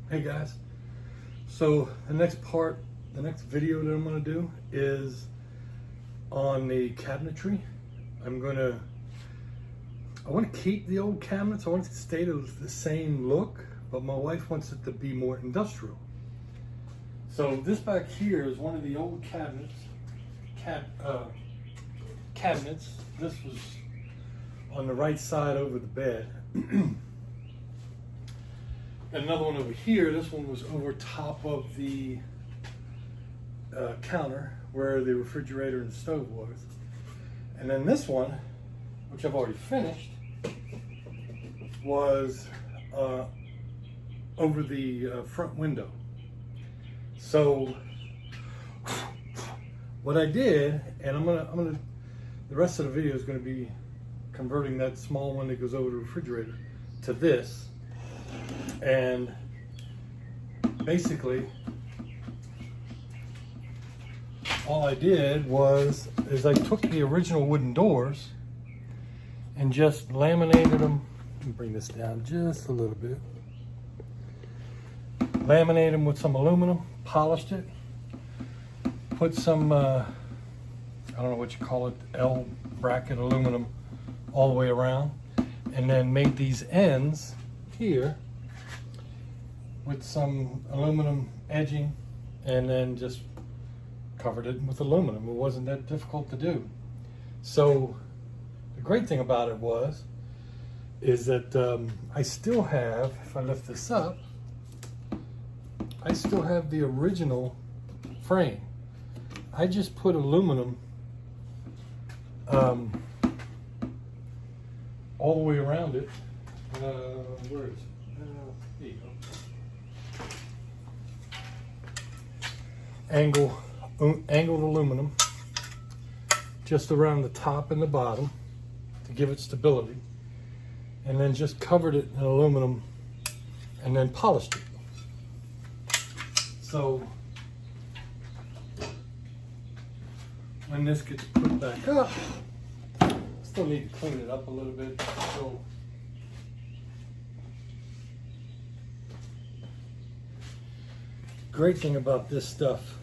Hey guys, so the next video that I'm going to do is on the cabinetry. I want to keep the old cabinets. I want it to stay the same look, but my wife wants it to be more industrial. So this back here is one of the old cabinets. This was on the right side over the bed. Another one over here. This one was over top of the counter where the refrigerator and stove was. And then this one, which I've already finished, was over the front window. So what I did, and I'm gonna the rest of the video is gonna be converting that small one that goes over the refrigerator to this. And basically all I did is I took the original wooden doors and just laminated them. Let me bring this down just a little bit. Laminated them with some aluminum, polished it, put some I don't know what you call it, L bracket aluminum all the way around, and then made these ends here with some aluminum edging, and then just covered it with aluminum. It wasn't that difficult to do. So the great thing about it is that I still have, if I lift this up, I still have the original frame. I just put aluminum all the way around it. Where is it? There you go. Angled aluminum just around the top and the bottom to give it stability, and then just covered it in aluminum and then polished it. So when this gets put back up, still need to clean it up a little bit. So great thing about this stuff,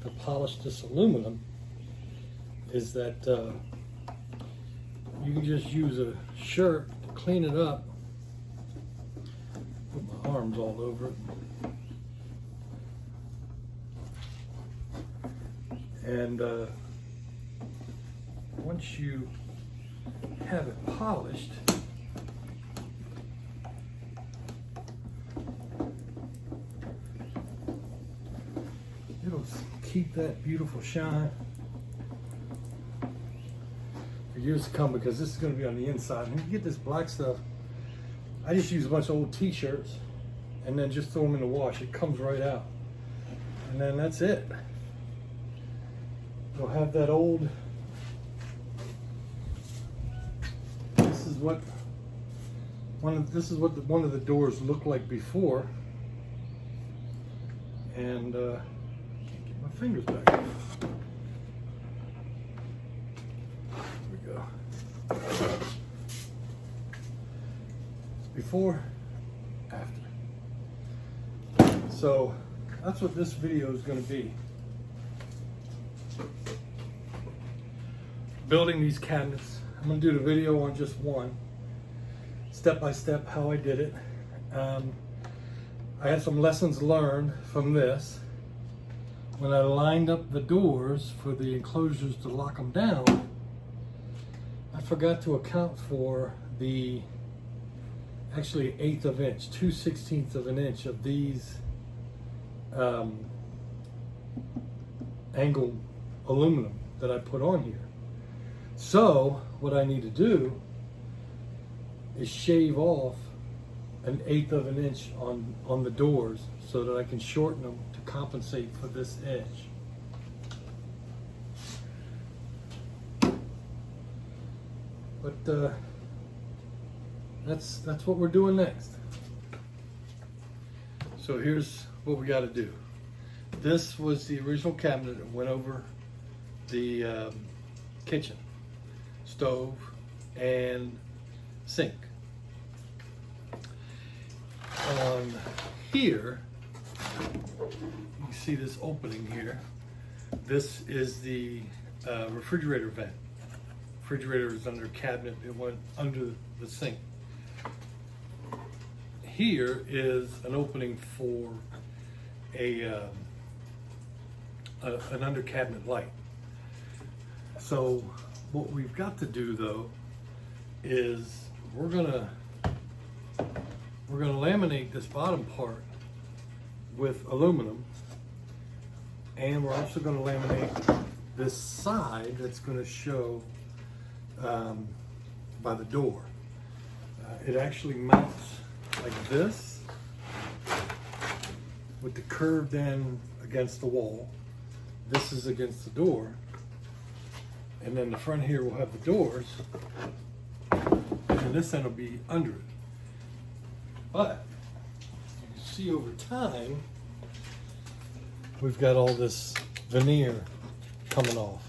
to polish this aluminum, is that you can just use a shirt to clean it up. Put my arms all over it. And once you have it polished, it'll keep that beautiful shine for years to come, because this is going to be on the inside. And you get this black stuff, I just use a bunch of old t-shirts and then just throw them in the wash. It comes right out, and then that's it. You'll have that old, this is what one of the doors looked like before. And can't get my fingers back. There we go. Before, after. So that's what this video is going to be. Building these cabinets. I'm going to do the video on just one, step by step how I did it. I had some lessons learned from this. When I lined up the doors for the enclosures to lock them down, I forgot to account for the actually 1/8 of an inch, 2/16 of an inch of these angled aluminum that I put on here. So what I need to do is shave off 1/8 of an inch on the doors so that I can shorten them to compensate for this edge. But that's what we're doing next. So here's what we got to do. This was the original cabinet that went over the kitchen, stove, and sink. On here, you can see this opening here. This is the refrigerator vent. Refrigerator is under a cabinet. It went under the sink. Here is an opening for an under cabinet light. So what we've got to do though is we're gonna laminate this bottom part with aluminum, and we're also going to laminate this side that's going to show by the door. It actually mounts like this with the curved end against the wall. This is against the door, and then the front here will have the doors, and this end will be under it. But you can see over time we've got all this veneer coming off.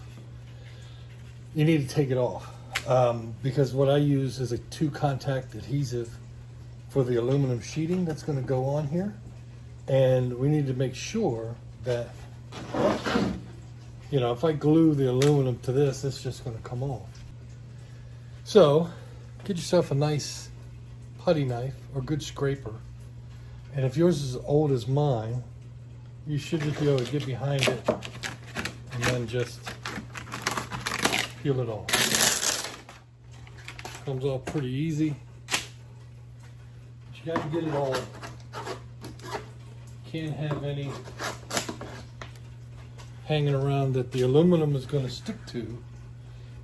You need to take it off because what I use is a 2-contact adhesive for the aluminum sheeting that's going to go on here, and we need to make sure that, you know, if I glue the aluminum to this, it's just going to come off. So get yourself a nice putty knife or good scraper, and if yours is as old as mine, you should just be able to get behind it and then just peel it off. Comes off pretty easy, but you got to get it all. Can't have any hanging around that the aluminum is going to stick to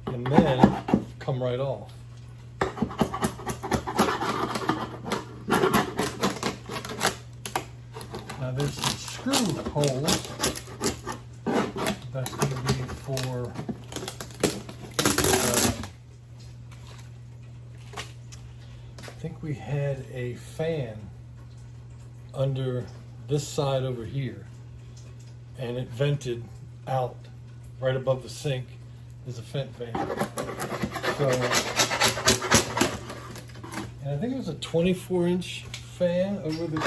and then come right off. Now there's some screw holes that's going to be for I think we had a fan under this side over here, and it vented out right above the sink. There's a vent fan. So, and I think it was a 24-inch fan over the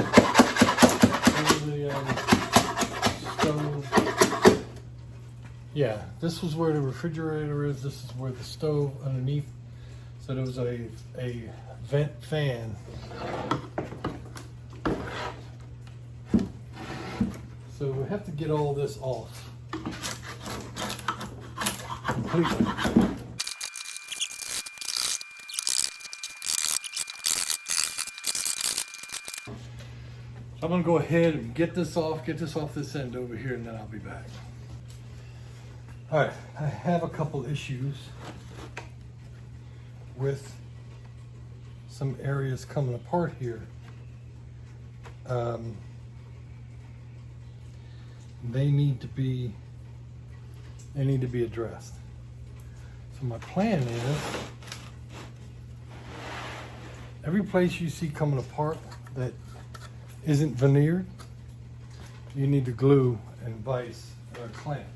stove. Yeah, this was where the refrigerator is. This is where the stove underneath. So there was a vent fan. So we have to get all this off completely. So I'm going to go ahead and get this off this end over here, and then I'll be back. All right, I have a couple issues with some areas coming apart here. They need to be addressed. So my plan is, every place you see coming apart that isn't veneered, you need to glue and vise or clamp.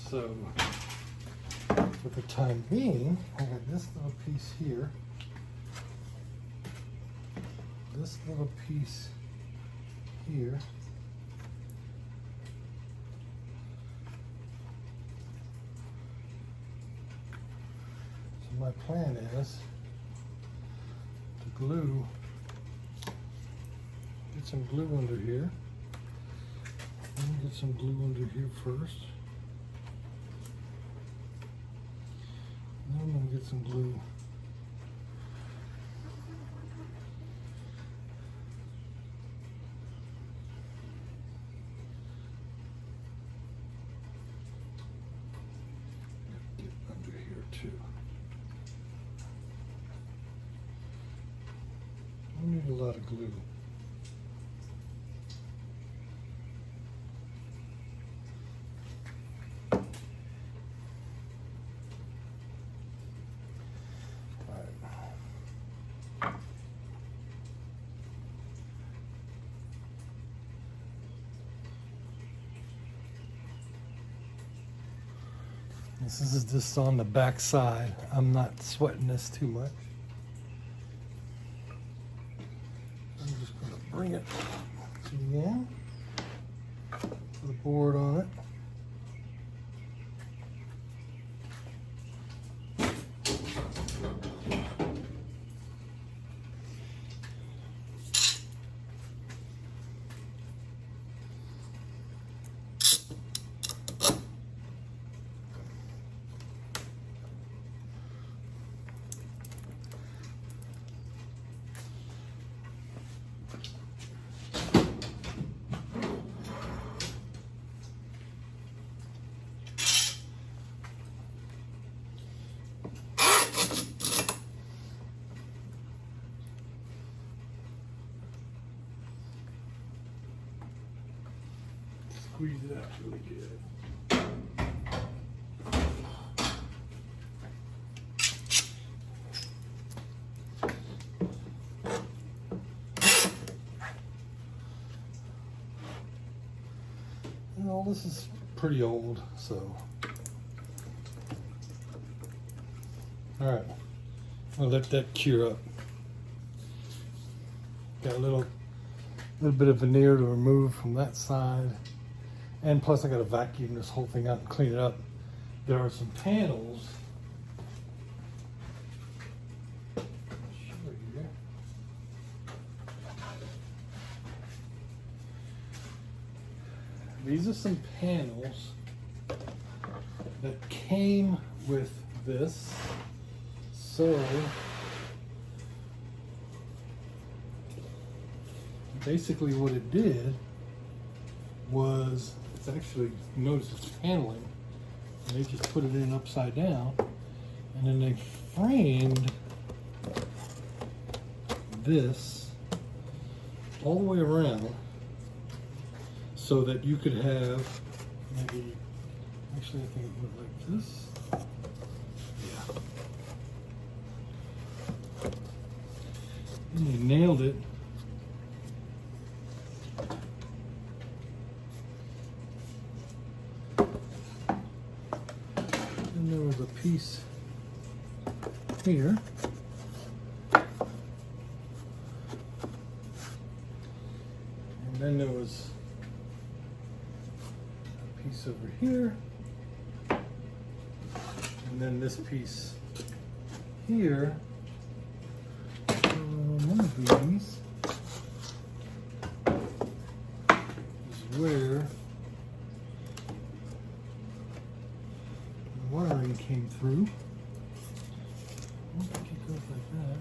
So for the time being, I got this little piece here, this little piece here, so my plan is to glue, get some glue under here, get some glue under here first. Then I'm going to get some glue get under here too. I need a lot of glue. This is just on the back side. I'm not sweating this too much. bring it to the end, put a board on it. Squeeze it out really good. Well, this is pretty old, so. All right, I'll let that cure up. Got a little bit of veneer to remove from that side. And plus I got to vacuum this whole thing out and clean it up. There are some panels. These are some panels that came with this. So basically what it did was, it's actually, notice it's paneling, and they just put it in upside down, and then they framed this all the way around so that you could have maybe, actually I think it went like this. Yeah. And they nailed it. There was a piece here, and then there was a piece over here, and then this piece here. One of these is where wiring came through. I don't think it goes like that.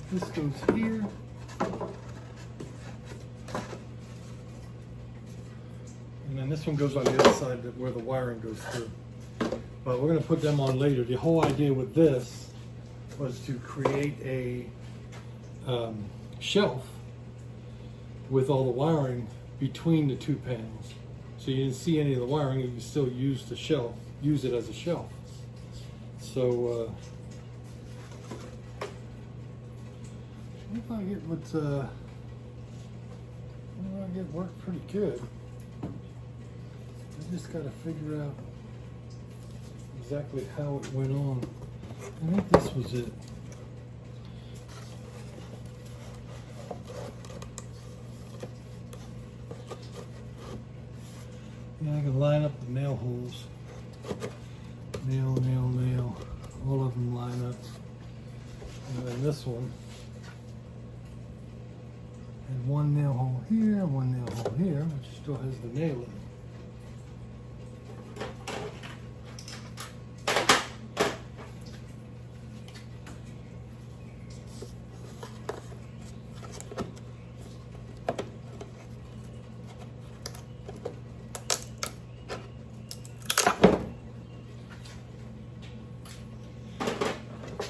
This goes here. And then this one goes on the other side where the wiring goes through. But we're going to put them on later. The whole idea with this was to create a shelf with all the wiring between the two panels. So you didn't see any of the wiring, and you still use the shelf, use it as a shelf. So if I get what I get worked pretty good. I just got to figure out exactly how it went on. I think this was it. Yeah, I can line up the nail holes. Nail, nail, nail. All of them line up. And then this one. And one nail hole here, one nail hole here, which still has the nail in it.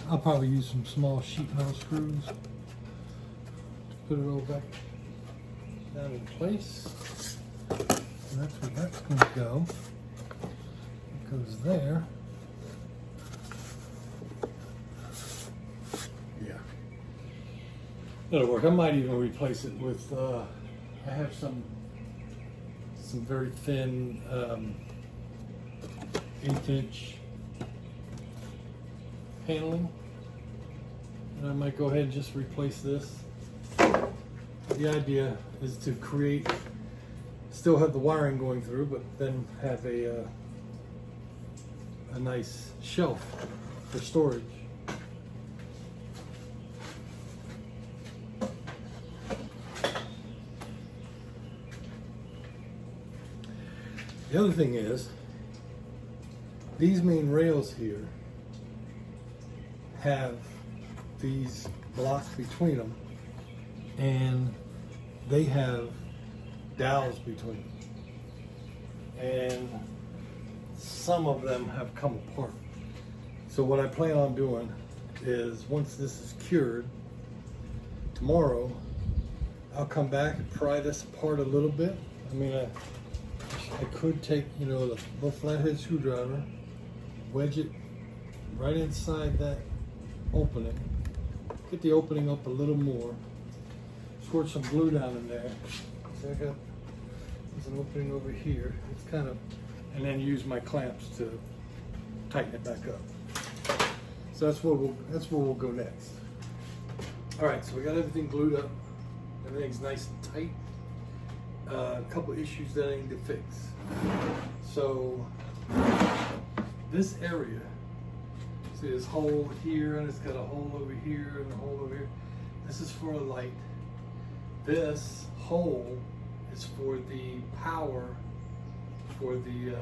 I'll probably use some small sheet metal screws to put it all back down in place. And that's where that's going to go. It goes there. That'll work. I might even replace it with, I have some very thin 1/8" paneling. And I might go ahead and just replace this. The idea is to create, still have the wiring going through, but then have a nice shelf for storage. The other thing is, these main rails here have these blocks between them, and they have dowels between them, and some of them have come apart. So what I plan on doing is, once this is cured, tomorrow I'll come back and pry this apart a little bit. I mean, I could take, you know, the little flathead screwdriver, wedge it right inside that opening, get the opening up a little more, squirt some glue down in there. So there's an opening over here. It's kind of, and then use my clamps to tighten it back up. So that's where we'll go next. All right, so we got everything glued up. Everything's nice and tight. A couple issues that I need to fix. So this area, see this hole here, and it's got a hole over here and a hole over here. This is for a light. This hole is for the power for the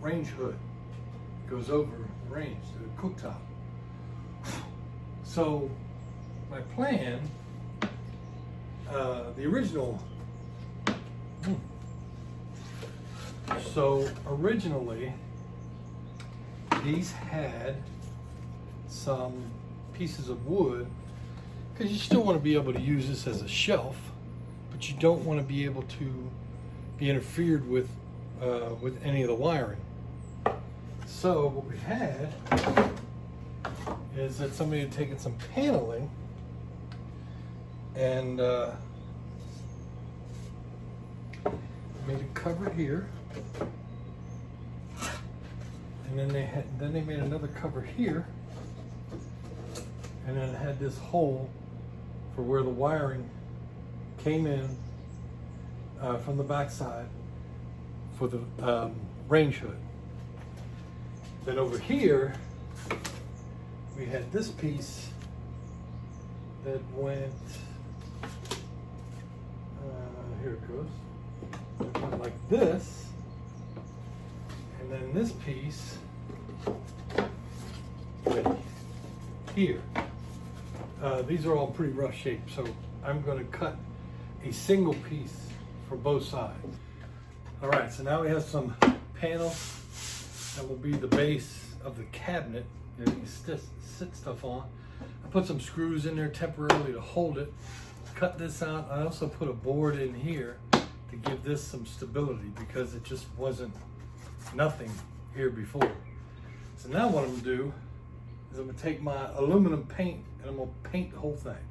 range hood. It goes over the range to the cooktop. So my plan, the original, so originally these had some pieces of wood, because you still want to be able to use this as a shelf, but you don't want to be able to be interfered with any of the wiring. So what we had is that somebody had taken some paneling and made a cover here, and then they made another cover here, and then it had this hole for where the wiring came in from the backside for the range hood. Then over here we had this piece that went, here it goes, it went like this, and then this piece went here. These are all pretty rough shape, so I'm going to cut a single piece for both sides. All right, so now we have some panels that will be the base of the cabinet that you can sit stuff on. I put some screws in there temporarily to hold it. Cut this out. I also put a board in here to give this some stability, because it just wasn't nothing here before. So now what I'm gonna do is I'm gonna take my aluminum paint and I'm gonna paint the whole thing,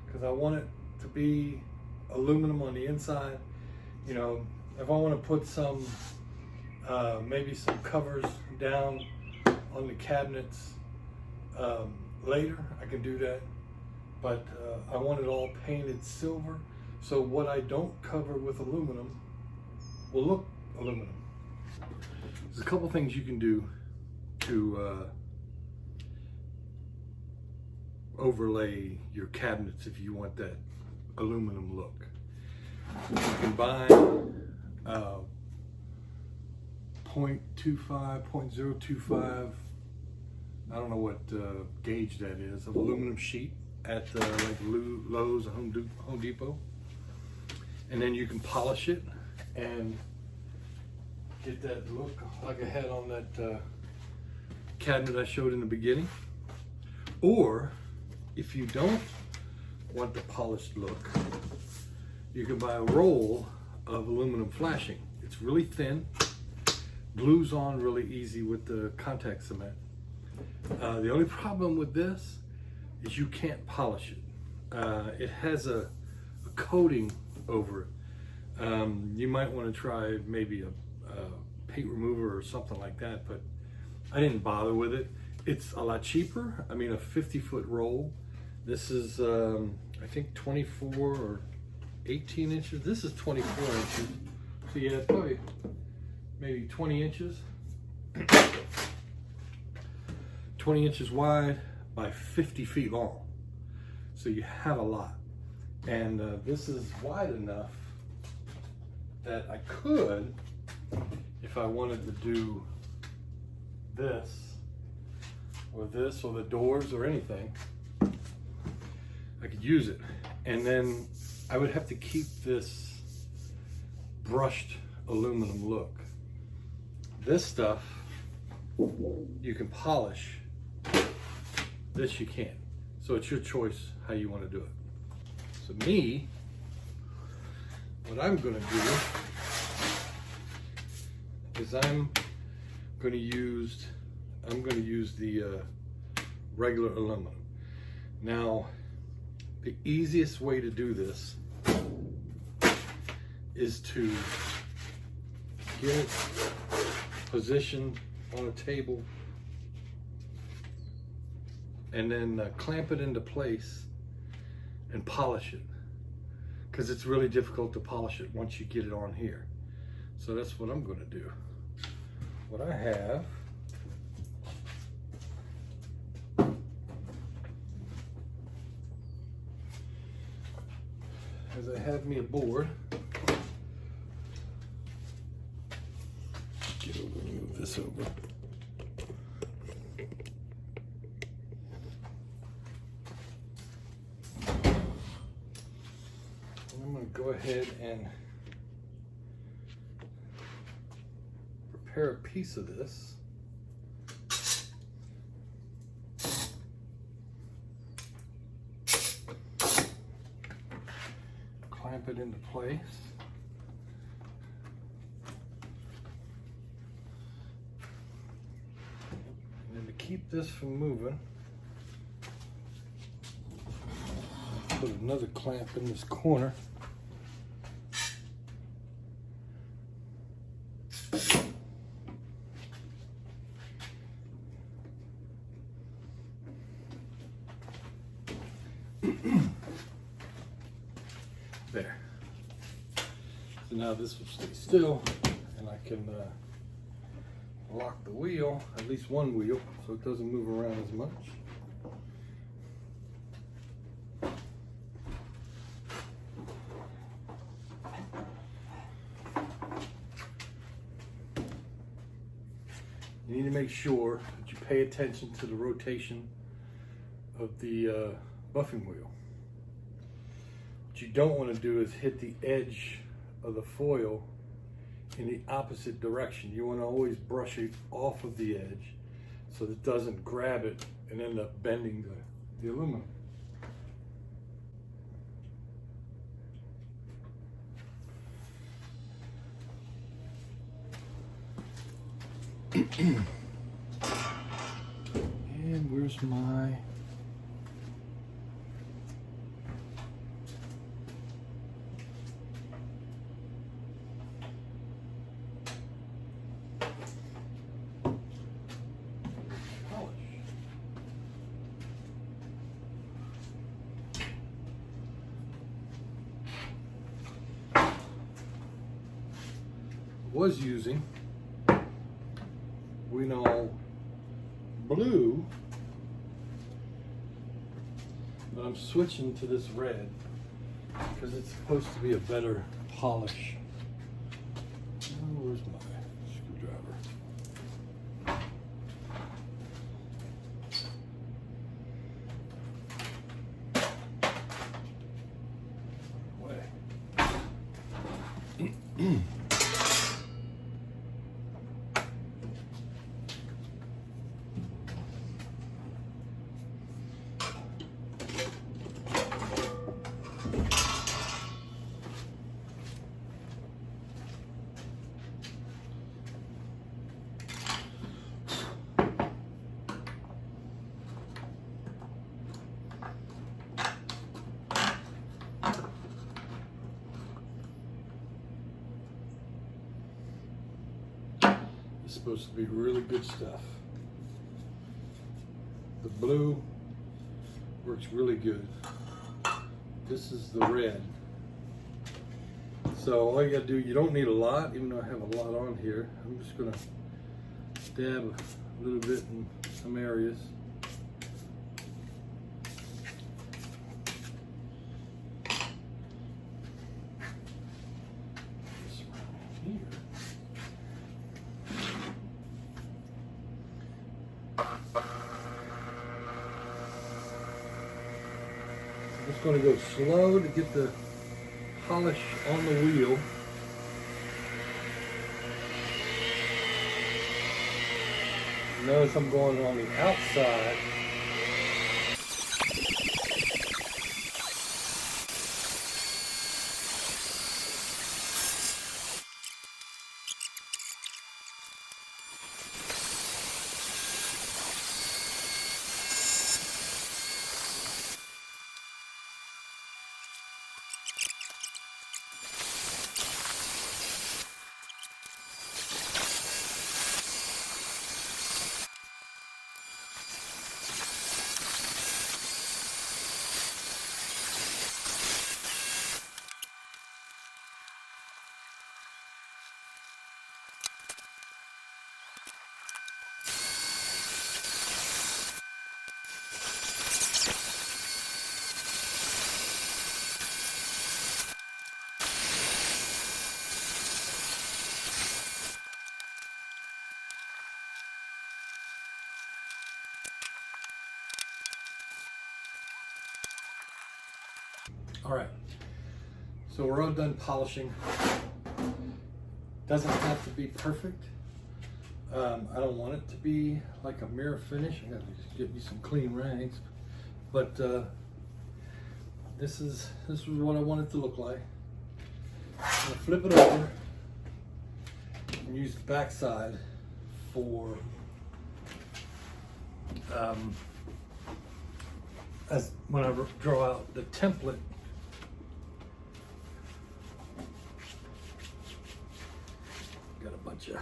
because I want it to be aluminum on the inside. You know, if I want to put some maybe some covers down on the cabinets later, I can do that, but I want it all painted silver, so what I don't cover with aluminum will look aluminum. There's a couple things you can do to overlay your cabinets if you want that aluminum look. You can buy 0.25, 0.025, I don't know what gauge that is, of aluminum sheet at like Lowe's or Home Depot. And then you can polish it and get that look like I had on that cabinet I showed in the beginning. Or if you don't want the polished look, you can buy a roll of aluminum flashing. It's really thin, glues on really easy with the contact cement. The only problem with this, is you can't polish it. It has a coating over it. You might want to try maybe a paint remover or something like that, but I didn't bother with it. It's a lot cheaper. I mean, a 50-foot roll. This is, I think 24 or 18 inches. This is 24 inches. So yeah, probably maybe 20 inches. 20 inches wide by 50 feet long. So you have a lot. And this is wide enough that I could, if I wanted to do this or the doors or anything, I could use it. And then I would have to keep this brushed aluminum look. This stuff you can polish, this you can't. So it's your choice how you want to do it. So me, what I'm going to do is I'm going to use the regular aluminum. Now, the easiest way to do this is to get it positioned on a table and then clamp it into place and polish it, because it's really difficult to polish it once you get it on here. So that's what I'm going to do. What I have is I have me a board. Get over and move this over. And I'm going to go ahead and prepare a piece of this. Clamp it into place. And then to keep this from moving, put another clamp in this corner. There. So now this will stay still, and I can lock the wheel, at least one wheel, so it doesn't move around as much. You need to make sure that you pay attention to the rotation of the buffing wheel. What you don't want to do is hit the edge of the foil in the opposite direction. You want to always brush it off of the edge so that it doesn't grab it and end up bending the aluminum. And where's my was using, we know, blue, but I'm switching to this red because it's supposed to be a better polish. Oh, where's my screwdriver? Way. is supposed to be really good stuff. The blue works really good. This is the red. So all you gotta do, you don't need a lot, even though I have a lot on here. I'm just gonna dab a little bit in some areas. Just around here. I'm just going to go slow to get the polish on the wheel. Notice I'm going on the outside. All right, so we're all done polishing. Doesn't have to be perfect. I don't want it to be like a mirror finish. I gotta just get me some clean rags, but this is what I want it to look like. I'm gonna flip it over and use the back side for as when I draw out the template. Got a bunch of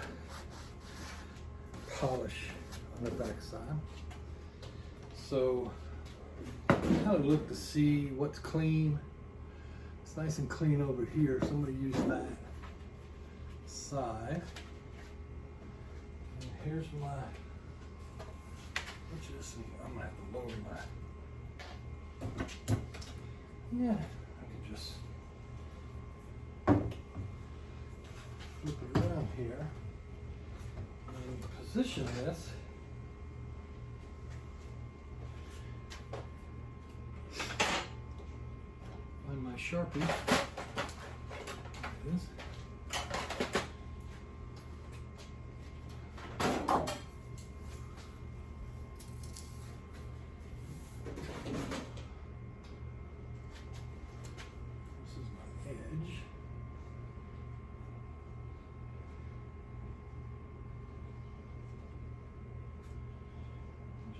polish on the back side. So kind of look to see what's clean. It's nice and clean over here. Somebody use that side. And here's my, what you just see, I'm gonna have to lower my, yeah, I can just flip it around here and position this. Find my Sharpie. There it is.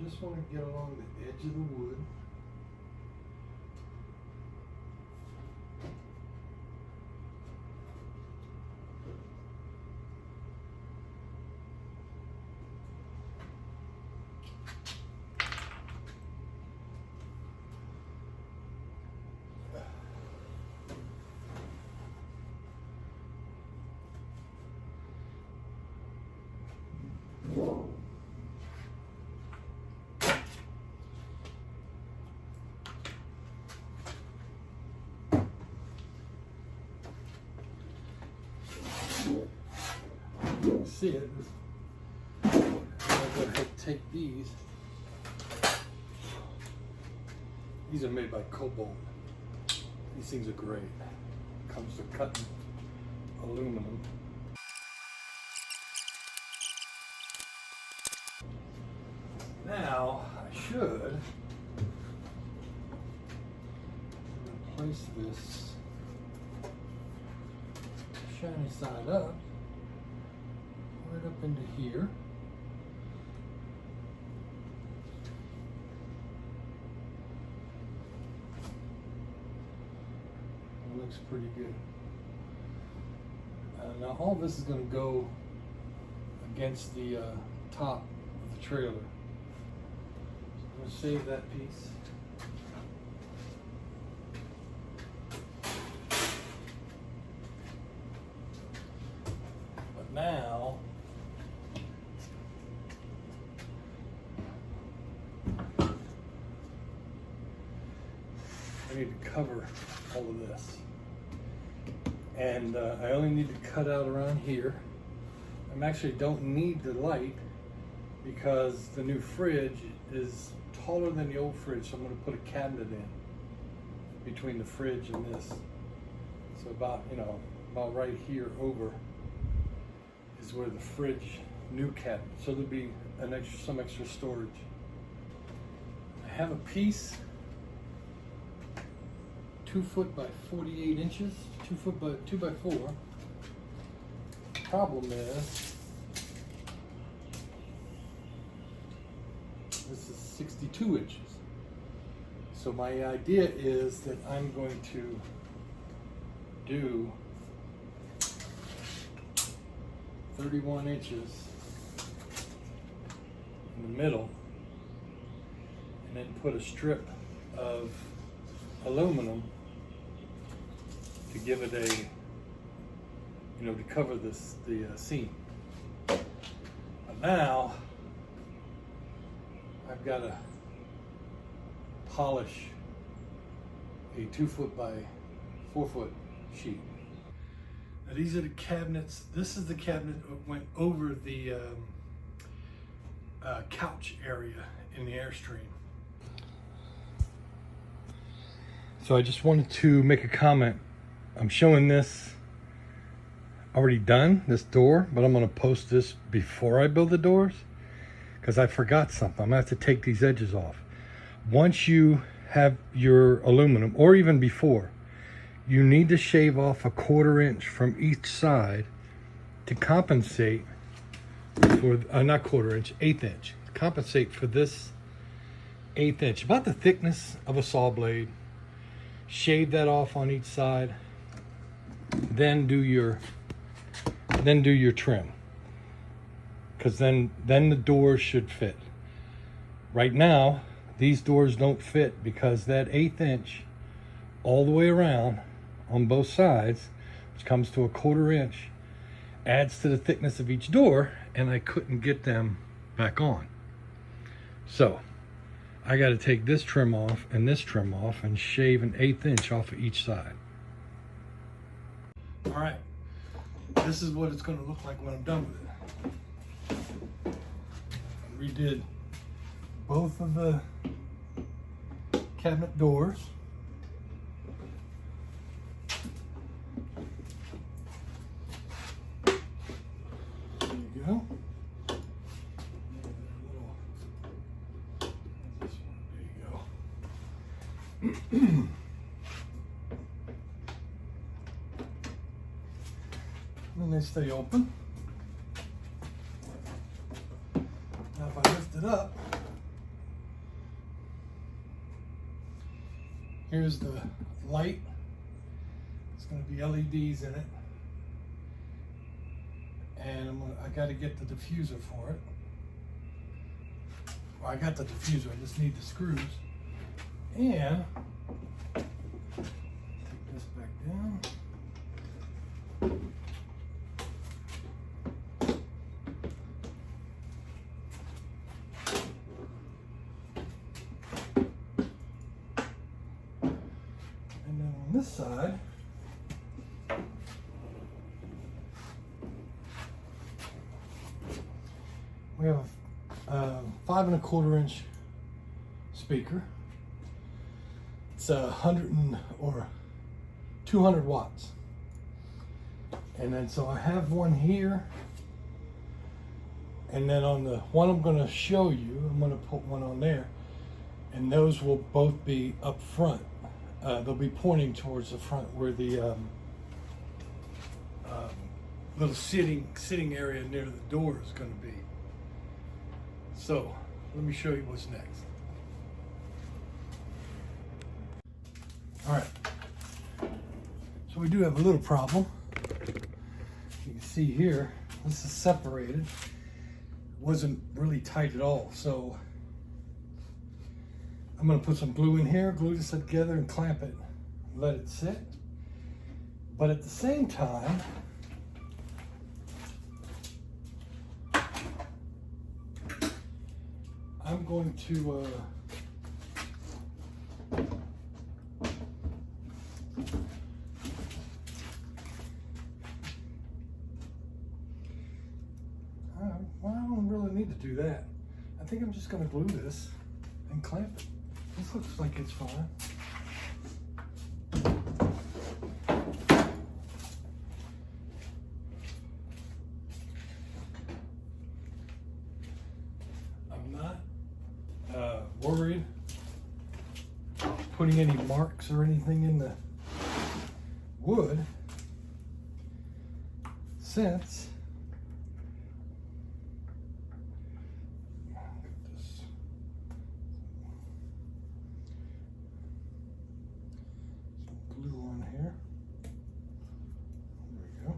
Just want to get along the edge of the wood. See it. I'm going to go ahead and take these. These are made by Cobalt. These things are great. Comes to cutting aluminum. Now I should place this shiny side up. Right up into here. It looks pretty good. Now all this is going to go against the top of the trailer. So I'm going to save that piece. But now I need to cover all of this. And I only need to cut out around here. I actually don't need the light because the new fridge is taller than the old fridge, so I'm going to put a cabinet in between the fridge and this. So about, you know, about right here over is where the fridge new cabinet. So there'll be some extra storage. I have a piece 2 foot by 48 inches, 2 foot by 2 by 4. Problem is, this is 62 inches. So my idea is that I'm going to do 31 inches in the middle, and then put a strip of aluminum to give it a, you know, to cover the seam. But now I've got to polish a 2 foot by 4 foot sheet. Now these are the cabinets. This is the cabinet that went over the couch area in the Airstream. So I just wanted to make a comment. I'm showing this already done, this door, but I'm going to post this before I build the doors because I forgot something. I'm going to have to take these edges off. Once you have your aluminum, or even before, you need to shave off a 1/4 inch from each side to compensate for, not 1/4 inch, 1/8 inch. Compensate for this 1/8 inch, about the thickness of a saw blade. Shave that off on each side, then do your trim, because then the doors should fit. Right now these doors don't fit because that 1/8 inch all the way around on both sides, which comes to a 1/4 inch, adds to the thickness of each door, and I couldn't get them back on. So I got to take this trim off and this trim off and shave an 1/8 inch off of each side. All right, this is what it's going to look like when I'm done with it. I redid both of the cabinet doors. There you go. And they stay open. Now if I lift it up, here's the light. It's going to be LEDs in it, and I got to get the diffuser for it. Well, I got the diffuser. I just need the screws. And take this back down. And then on this side, we have a 5 1/4 inch speaker. It's 200 watts. And then so I have one here, and then on the one I'm going to show you, I'm going to put one on there, and those will both be up front. They'll be pointing towards the front where the little sitting area near the door is going to be. So let me show you what's next. All right, so we do have a little problem. You can see here, this is separated, wasn't really tight at all. So I'm gonna put some glue in here, glue this together and clamp it, let it sit. But at the same time, I'm going to well, I don't really need to do that. I think I'm just going to glue this and clamp it. This looks like it's fine. I'm not worried putting any marks or anything in the wood, since glue on here. There we go.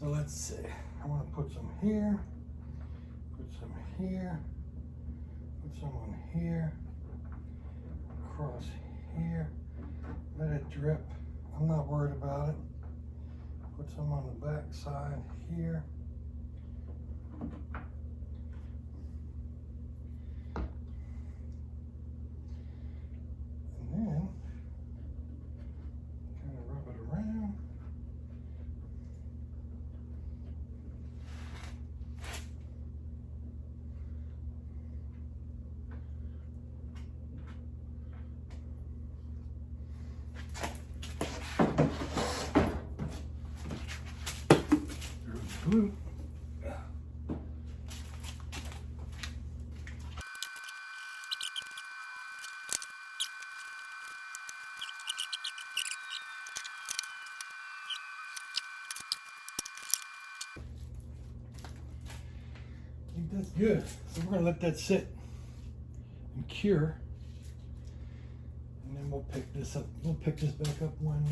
So let's see. I want to put some here, put some here, put some on here, across here. Let it drip. I'm not worried about it. Put some on the back side here. And then kind of rub it around. Glue. I think that's good. So we're gonna let that sit and cure, and then we'll pick this up. We'll pick this back up when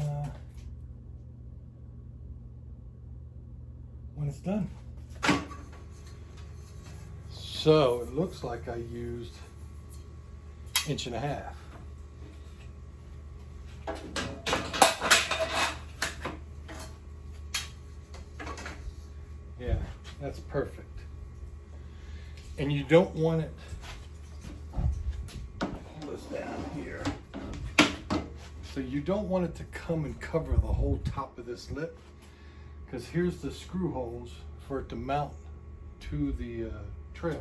it's done. So it looks like I used 1.5 inches. Yeah, that's perfect. And you don't want it, pull this down here. So you don't want it to come and cover the whole top of this lip, because here's the screw holes for it to mount to the trailer.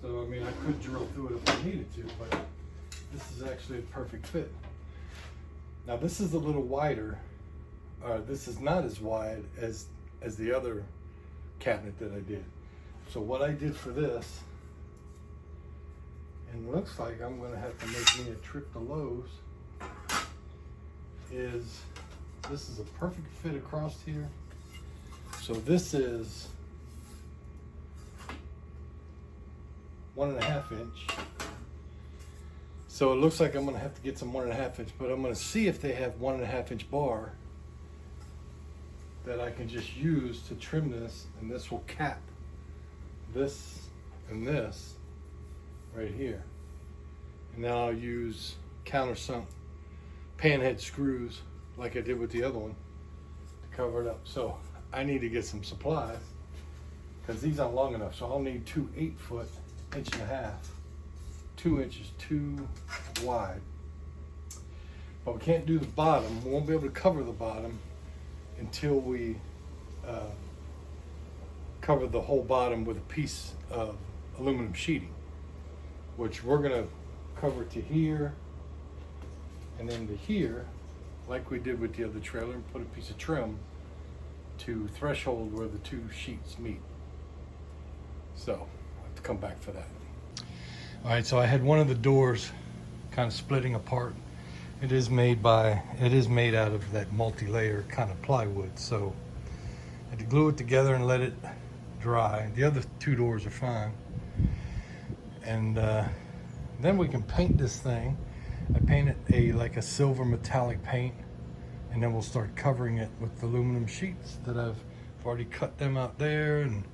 So I mean, I could drill through it if I needed to, but this is actually a perfect fit. Now this is a little wider. This is not as wide as the other cabinet that I did. So what I did for this, and it looks like I'm gonna have to make me a trip to Lowe's, is this is a perfect fit across here. So this is 1.5 inch. So it looks like I'm gonna have to get some 1.5 inch, but I'm gonna see if they have 1.5 inch bar that I can just use to trim this, and this will cap this and this right here. And now I'll use countersunk panhead screws like I did with the other one to cover it up. So I need to get some supplies because these aren't long enough. So I'll need 2 8-foot, 1.5 inches, 2 inches too wide. But we can't do the bottom. We won't be able to cover the bottom until we cover the whole bottom with a piece of aluminum sheeting, which we're gonna cover to here and then to here, like we did with the other trailer, and put a piece of trim to threshold where the 2 sheets meet. So I'll have to come back for that. All right, so I had one of the doors kind of splitting apart. It is made out of that multi-layer kind of plywood. So I had to glue it together and let it dry. The other two doors are fine. And then we can paint this thing. I painted like a silver metallic paint, and then we'll start covering it with the aluminum sheets that I've already cut them out there, and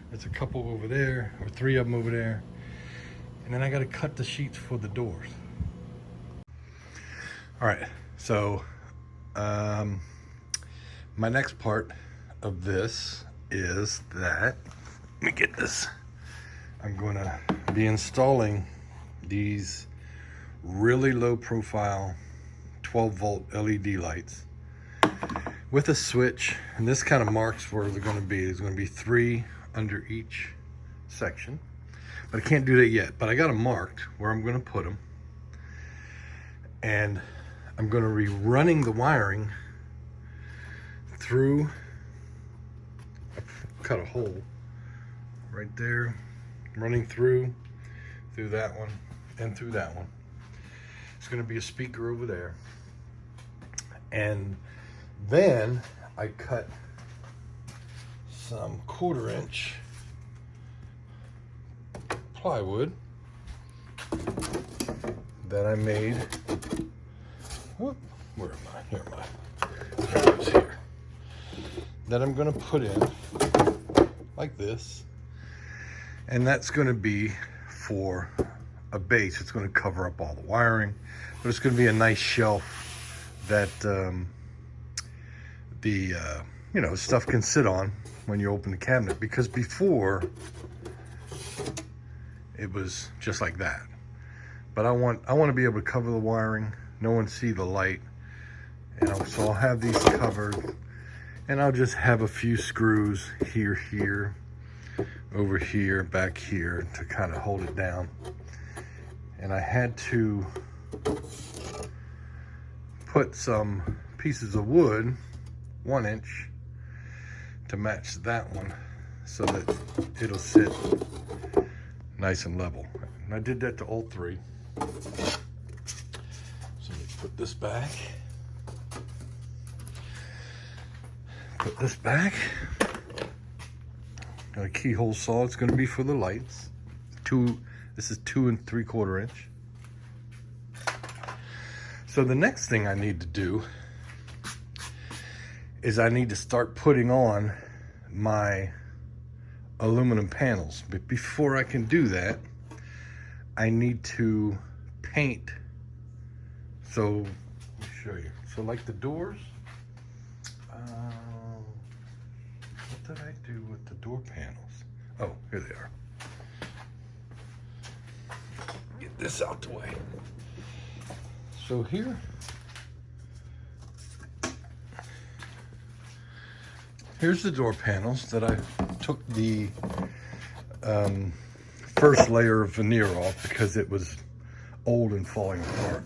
there's a couple over there, or 3 of them over there. And then I got to cut the sheets for the doors. All right, so my next part of this is that, let me get this. I'm going to be installing these really low profile 12 volt LED lights with a switch, and this kind of marks where they're going to be. There's going to be 3 under each section, but I can't do that yet. But I got them marked where I'm going to put them, and I'm going to be running the wiring through. Cut a hole right there, running through that one and through that one. It's going to be a speaker over there, and then I cut some 1/4 inch plywood that I made. Whoop, where am I? Here am I. There it is, here. That I'm going to put in like this, and that's going to be for a base. It's going to cover up all the wiring, but it's going to be a nice shelf that you know, stuff can sit on when you open the cabinet, because before it was just like that. But I want to be able to cover the wiring, no one see the light, you know. So I'll have these covered, and I'll just have a few screws here, over here, back here, to kind of hold it down. And I had to put some pieces of wood, 1 inch, to match that one, so that it'll sit nice and level. And I did that to all 3. So let me put this back. Put this back. Got a keyhole saw. It's going to be for the lights. This is 2 3/4 inch. So the next thing I need to do is I need to start putting on my aluminum panels. But before I can do that, I need to paint. So let me show you. So like the doors, what did I do with the door panels? Oh, here they are. Get this out the way. So here's the door panels that I took the first layer of veneer off because it was old and falling apart.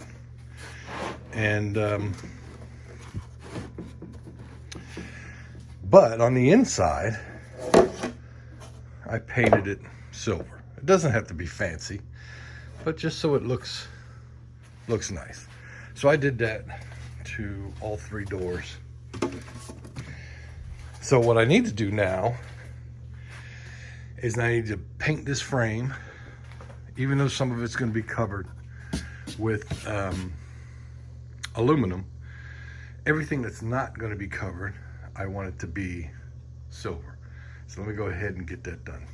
And but on the inside, I painted it silver. It doesn't have to be fancy, but just so it looks nice. So I did that to all 3 doors. So what I need to do now is I need to paint this frame, even though some of it's going to be covered with aluminum. Everything that's not going to be covered, I want it to be silver. So let me go ahead and get that done.